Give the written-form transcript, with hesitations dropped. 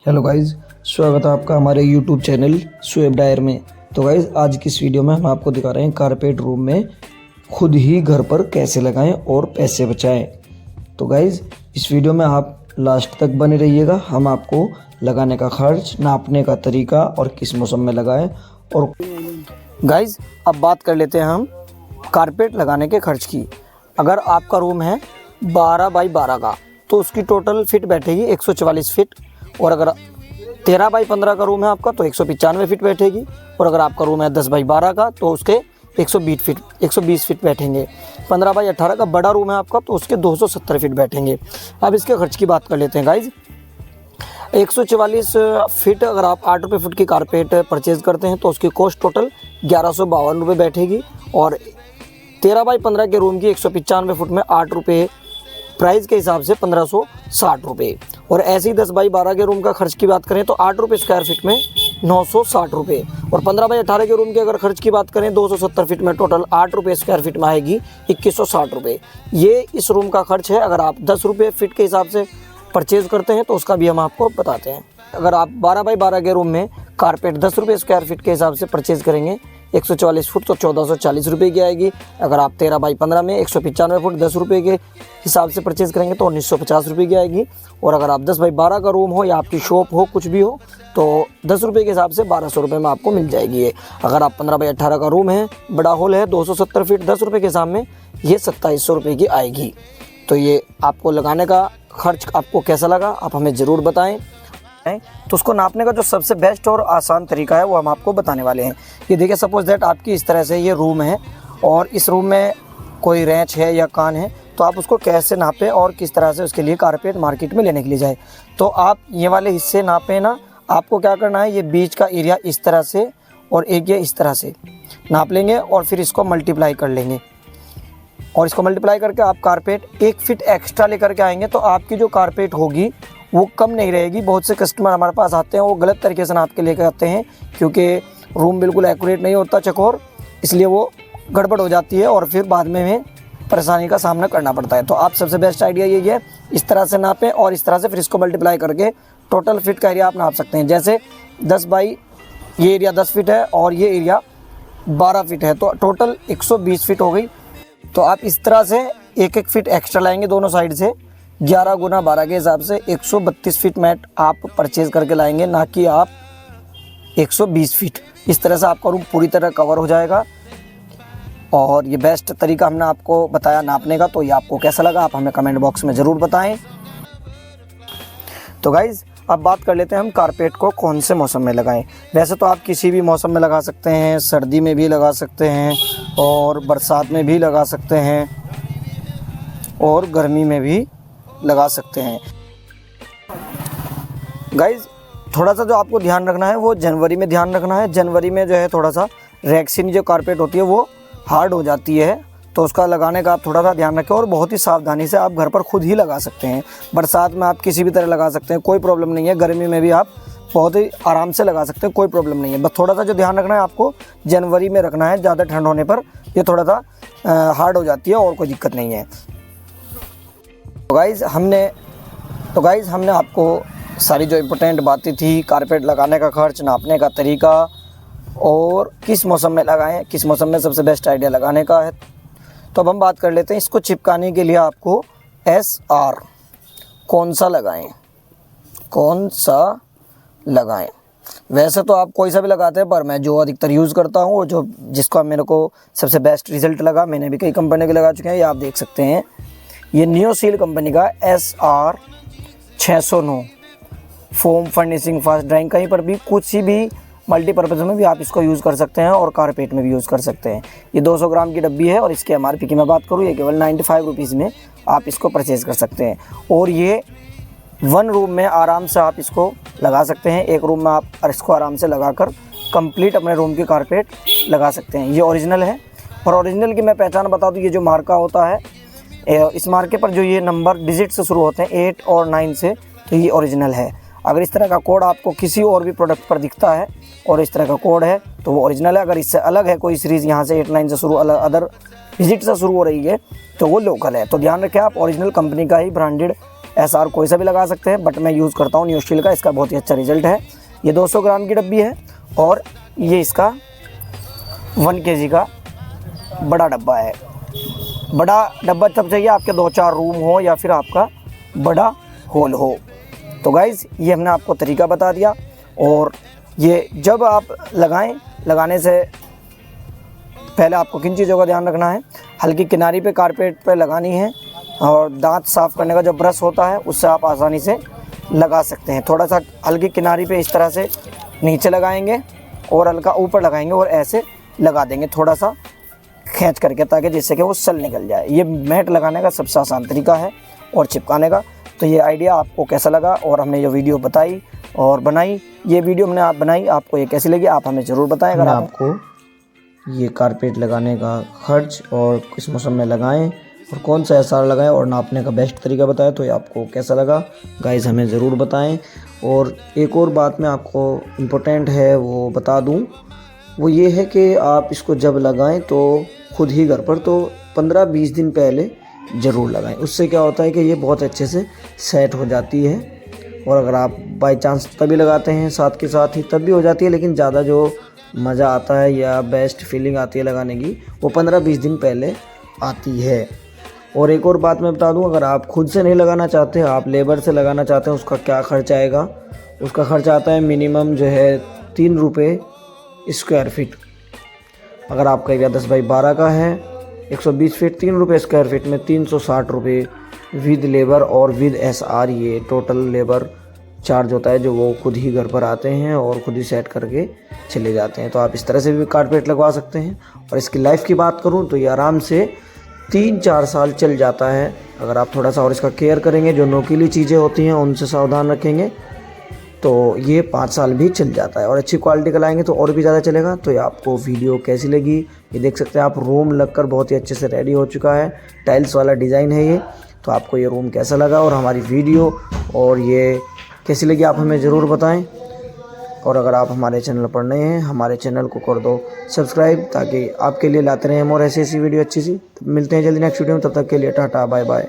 Hello guys, स्वागत है आपका हमारे यूट्यूब चैनल शुएब डायर में। तो गाइज़ आज की इस वीडियो में हम आपको दिखा रहे हैं कारपेट रूम में खुद ही घर पर कैसे लगाएं और पैसे बचाएं। तो गाइज़ इस वीडियो में आप लास्ट तक बने रहिएगा। हम आपको लगाने का खर्च, नापने का तरीका और किस मौसम में लगाएं। और गाइज़ अब बात कर लेते हैं हम कारपेट लगाने के खर्च की। अगर आपका रूम है 12 बाई 12 का तो उसकी टोटल फिट बैठेगी 144 फिट। और अगर 13 बाई 15 का रूम है आपका तो 195 फिट बैठेगी। और अगर आपका रूम है 10 बाई 12 का तो उसके 120 फिट बैठेंगे। 15 बाई 18 का बड़ा रूम है आपका तो उसके 270 फिट बैठेंगे। अब इसके खर्च की बात कर लेते हैं गाइज। 144 फिट अगर आप 8 रुपये फुट की कारपेट परचेज़ करते हैं तो उसकी कॉस्ट टोटल 1152 रुपये बैठेगी। और 13 बाई 15 के रूम की 195 फुट में 8 रुपये प्राइस के हिसाब से 1560 रुपये। और ऐसे ही 10 बाई 12 के रूम का खर्च की बात करें तो 8 रुपये स्क्वायर फीट में 960 रुपये। और 15 बाई 18 के रूम के अगर खर्च की बात करें 270 फीट में टोटल 8 रुपये स्क्वायर फीट में आएगी 2160 रुपये। ये इस रूम का खर्च है। अगर आप 10 रुपये फीट के हिसाब से परचेज़ करते हैं तो उसका भी हम आपको बताते हैं। अगर आप 12 बाई 12 के रूम में कारपेट 10 रुपये स्क्वायर फीट के हिसाब से परचेज़ करेंगे 144 फुट तो 1440 रुपये की आएगी। अगर आप 13 बाई 15 में 195 फुट 10 रुपये के हिसाब से परचेज़ करेंगे तो 1950 रुपये की आएगी। और अगर आप 10 बाई 12 का रूम हो या आपकी शॉप हो कुछ भी हो तो 10 रुपये के हिसाब से 1200 रुपये में आपको मिल जाएगी ये। अगर आप 15 बाई 18 का रूम है, बड़ा हॉल है, 270 फीट 10 रुपये के हिसाब में ये 2700 रुपये की आएगी। तो ये आपको लगाने का खर्च आपको कैसा लगा आप हमें ज़रूर बताएं। तो उसको नापने का जो सबसे बेस्ट और आसान तरीका है वो हम आपको बताने वाले हैं। ये देखिए, सपोज दैट आपकी इस तरह से ये रूम है और इस रूम में कोई रैंच है या कान है तो आप उसको कैसे नापें और किस तरह से उसके लिए कारपेट मार्केट में लेने के लिए जाए। तो आप ये वाले हिस्से नापें ना, आपको क्या करना है, ये बीच का एरिया इस तरह से और एक ये इस तरह से नाप लेंगे और फिर इसको मल्टीप्लाई कर लेंगे। और इसको मल्टीप्लाई करके आप कारपेट 1 फीट एक्स्ट्रा लेकर के आएंगे तो आपकी जो कारपेट होगी वो कम नहीं रहेगी। बहुत से कस्टमर हमारे पास आते हैं वो गलत तरीके से नाप के लेकर आते हैं क्योंकि रूम बिल्कुल एक्यूरेट नहीं होता चकोर, इसलिए वो गड़बड़ हो जाती है और फिर बाद में हमें परेशानी का सामना करना पड़ता है। तो आप सबसे बेस्ट आइडिया यही है, इस तरह से नापें और इस तरह से फिर इसको मल्टीप्लाई करके टोटल फिट का एरिया आप नाप सकते हैं। जैसे 10 बाई ये एरिया 10 फिट है और ये एरिया 12 फिट है तो टोटल 120 फिट हो गई। तो आप इस तरह से एक फीट एक्स्ट्रा लाएंगे दोनों साइड से, 11 गुना 12 के हिसाब से 132 फीट मैट आप परचेज़ करके लाएंगे, ना कि आप 120 फीट। इस तरह से आपका रूम पूरी तरह कवर हो जाएगा। और ये बेस्ट तरीका हमने आपको बताया नापने का। तो ये आपको कैसा लगा आप हमें कमेंट बॉक्स में ज़रूर बताएं। तो गाइज़ अब बात कर लेते हैं हम कारपेट को कौन से मौसम में लगाएं। वैसे तो आप किसी भी मौसम में लगा सकते हैं, सर्दी में भी लगा सकते हैं और बरसात में भी लगा सकते हैं और गर्मी में भी लगा सकते हैं। गाइज़ थोड़ा सा जो आपको ध्यान रखना है वो जनवरी में ध्यान रखना है। जनवरी में जो है थोड़ा सा रेक्सिन जो कारपेट होती है वो हार्ड हो जाती है तो उसका लगाने का आप थोड़ा सा ध्यान रखें और बहुत ही सावधानी से आप घर पर खुद ही लगा सकते हैं। बरसात में आप किसी भी तरह लगा सकते हैं, कोई प्रॉब्लम नहीं है। गर्मी में भी आप बहुत ही आराम से लगा सकते हैं, कोई प्रॉब्लम नहीं है। बस थोड़ा सा जो ध्यान रखना है आपको जनवरी में रखना है, ज़्यादा ठंड होने पर ये थोड़ा सा हार्ड हो जाती है और कोई दिक्कत नहीं है। तो गाइज़ हमने आपको सारी जो इम्पोर्टेंट बातें थी, कारपेट लगाने का खर्च, नापने का तरीका और किस मौसम में लगाएं, किस मौसम में सबसे बेस्ट आइडिया लगाने का है। तो अब हम बात कर लेते हैं इसको चिपकाने के लिए आपको SR कौन सा लगाएं। वैसे तो आप कोई सा भी लगाते हैं पर मैं जो अधिकतर यूज़ करता हूँ जो जिसको मेरे को सबसे बेस्ट रिज़ल्ट लगा, मैंने भी कई कंपनी के लगा चुके हैं, ये आप देख सकते हैं। ये नियोसील कंपनी का SR 609 foam furnishing fast drawing, कहीं पर भी कुछ भी मल्टीपर्पज़ में भी आप इसको यूज़ कर सकते हैं और कारपेट में भी यूज़ कर सकते हैं। ये 200 ग्राम की डब्बी है और इसके MRP की मैं बात करूँ ये केवल 95 रुपीज़ में आप इसको परचेज़ कर सकते हैं। और ये 1 रूम में आराम से आप इसको लगा सकते हैं। एक रूम में आप इसको आराम से लगाकर कंप्लीट अपने रूम की कारपेट लगा सकते हैं। ये ओरिजिनल है और ओरिजिनल की मैं पहचान बता दूँ, ये जो मार्का होता है इस मार्के पर जो ये नंबर डिजिट से शुरू होते हैं 8 और 9 से, तो ये ओरिजिनल है। अगर इस तरह का कोड आपको किसी और भी प्रोडक्ट पर दिखता है और इस तरह का कोड है तो वो ओरिजिनल है। अगर इससे अलग है कोई सीरीज़ यहाँ से 8 9 से शुरू अदर डिजिट से शुरू हो रही है तो वो लोकल है। तो ध्यान रखें आप ओरिजिनल कंपनी का ही ब्रांडेड SR कोई सा भी लगा सकते हैं, बट मैं यूज़ करता हूँ न्यू स्टील का, इसका बहुत ही अच्छा रिजल्ट है। ये 200 ग्राम की डब्बी है और ये इसका 1 kg का बड़ा डब्बा है। बड़ा डब्बा तब चाहिए आपके 2-4 रूम हो या फिर आपका बड़ा हॉल हो। तो गाइज़ ये हमने आपको तरीका बता दिया। और ये जब आप लगाने से पहले आपको किन चीज़ों का ध्यान रखना है, हल्की किनारी पे कारपेट पे लगानी है और दांत साफ़ करने का जो ब्रश होता है उससे आप आसानी से लगा सकते हैं। थोड़ा सा हल्की किनारी पे इस तरह से नीचे लगाएंगे और हल्का ऊपर लगाएंगे और ऐसे लगा देंगे थोड़ा सा खींच करके, ताकि जिससे कि वो सल निकल जाए। ये मैट लगाने का सबसे आसान तरीका है और चिपकाने का। तो ये आइडिया आपको कैसा लगा और हमने जो वीडियो बताई और बनाई, ये वीडियो हमने आप बनाई, आपको ये कैसी लगी आप हमें ज़रूर बताएं। अगर आपको ये कारपेट लगाने का खर्च और किस मौसम में लगाएं और कौन सा SR लगाएं और नापने का बेस्ट तरीका बताया, तो ये आपको कैसा लगा गाइस हमें ज़रूर बताएं। और एक और बात मैं आपको इम्पोर्टेंट है वो बता दूं, वो ये है कि आप इसको जब लगाएं तो खुद ही घर पर तो 15-20 दिन पहले ज़रूर लगाएं। उससे क्या होता है कि ये बहुत अच्छे से सेट हो जाती है। और अगर आप बाई चांस तभी लगाते हैं साथ के साथ ही तब भी हो जाती है, लेकिन ज़्यादा जो मज़ा आता है या बेस्ट फीलिंग आती है लगाने की वो 15-20 दिन पहले आती है। और एक और बात मैं बता दूं, अगर आप खुद से नहीं लगाना चाहते, आप लेबर से लगाना चाहते हैं, उसका क्या खर्चा आएगा। उसका खर्चा आता है मिनिमम जो है 3 रुपये स्क्वायर फीट। अगर आपका एरिया 10x12 का है, 120 फीट, 3 रुपये स्क्वायर फीट में 360 रुपये विद लेबर और विद SR। ये टोटल लेबर चार्ज होता है जो वो खुद ही घर पर आते हैं और खुद ही सेट करके चले जाते हैं। तो आप इस तरह से भी कारपेट लगवा सकते हैं। और इसकी लाइफ की बात करूं तो ये आराम से 3-4 साल चल जाता है। अगर आप थोड़ा सा और इसका केयर करेंगे, जो नोकीली चीज़ें होती हैं उनसे सावधान रखेंगे, तो ये 5 साल भी चल जाता है। और अच्छी क्वालिटी का लाएंगे तो और भी ज़्यादा चलेगा। तो ये आपको वीडियो कैसी लगी ये देख सकते हैं आप। रूम लगकर बहुत ही अच्छे से रेडी हो चुका है, टाइल्स वाला डिज़ाइन है ये। तो आपको ये रूम कैसा लगा और हमारी वीडियो और ये कैसी लगी आप हमें ज़रूर बताएं। और अगर आप हमारे चैनल पर नए हैं, हमारे चैनल को कर दो सब्सक्राइब, ताकि आपके लिए लाते रहें हम और ऐसी वीडियो अच्छी सी। मिलते हैं जल्दी नेक्स्ट वीडियो में, तब तक के लिए टाटा बाय बाय।